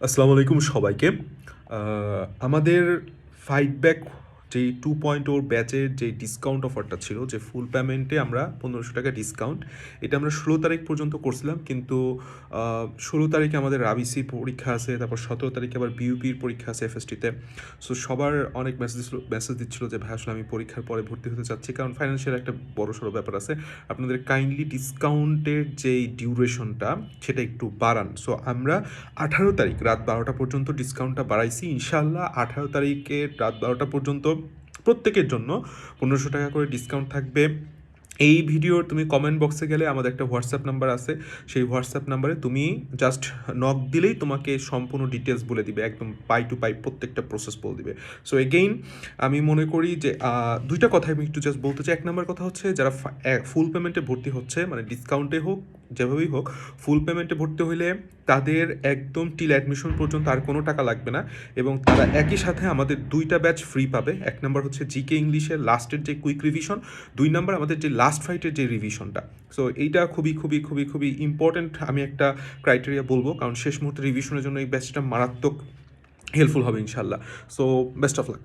আসসালামু আলাইকুম সবাইকে। আমাদের ফাইট ব্যাক যেই 2.0 ব্যাচের যে ডিসকাউন্ট অফারটা ছিল, যে ফুল পেমেন্টে আমরা 1500 টাকা ডিসকাউন্ট, এটা আমরা 16 তারিখ পর্যন্ত করছিলাম। কিন্তু 16 তারিখে আমাদের রাবিসির পরীক্ষা আছে, তারপর 17 তারিখে আবার বিইউপির পরীক্ষা আছে এফএসটিতে। সো সবার অনেক মেসেজ দিচ্ছিল যে ভাই আসলে আমি পরীক্ষার পরে ভর্তি হতে চাচ্ছি, কারণ ফাইন্যান্সিয়াল একটা বড়সড় ব্যাপার আছে। আপনাদের কাইন্ডলি ডিসকাউন্টের যেই ডিউরেশনটা সেটা একটু বাড়ান। সো আমরা 18 তারিখ রাত 12টা পর্যন্ত ডিসকাউন্টটা বাড়াইছি। ইনশাআল্লাহ 18 তারিখে রাত 12টা পর্যন্ত প্রত্যেকের জন্য 1500 টাকা করে ডিসকাউন্ট থাকবে। এই ভিডিওর তুমি কমেন্ট বক্সে গেলে আমাদের একটা হোয়াটসঅ্যাপ নাম্বার আছে, সেই হোয়াটসঅ্যাপ নাম্বারে তুমি জাস্ট নক দিলেই তোমাকে সম্পূর্ণ ডিটেলস বলে দিবে, একদম পাই টু পাই প্রত্যেকটা প্রসেস বলে দিবে। সো এগেইন আমি মনে করি যে দুইটা কথা আমি একটু জাস্ট বলতে চাই। এক নম্বর কথা হচ্ছে, যারা ফুল পেমেন্টে ভর্তি হচ্ছে, মানে ডিসকাউন্টে হোক যেভাবেই হোক, ফুল পেমেন্টে ভর্তি হইলে তাদের একদম টিল অ্যাডমিশন পর্যন্ত আর কোনো টাকা লাগবে না, এবং তারা একই সাথে আমাদের দুইটা ব্যাচ ফ্রি পাবে। এক নম্বর হচ্ছে জিকে ইংলিশের লাস্টের যে কুইক রিভিশন, দুই নম্বর আমাদের যে লাস্ট ফাইটের যে রিভিশনটা। সো এইটা খুবই খুবই খুবই খুবই ইম্পর্ট্যান্ট আমি একটা ক্রাইটেরিয়া বলবো, কারণ শেষ মুহূর্তে রিভিশনের জন্য এই ব্যাচটা মারাত্মক হেল্পফুল হবে ইনশাল্লাহ। So best of luck.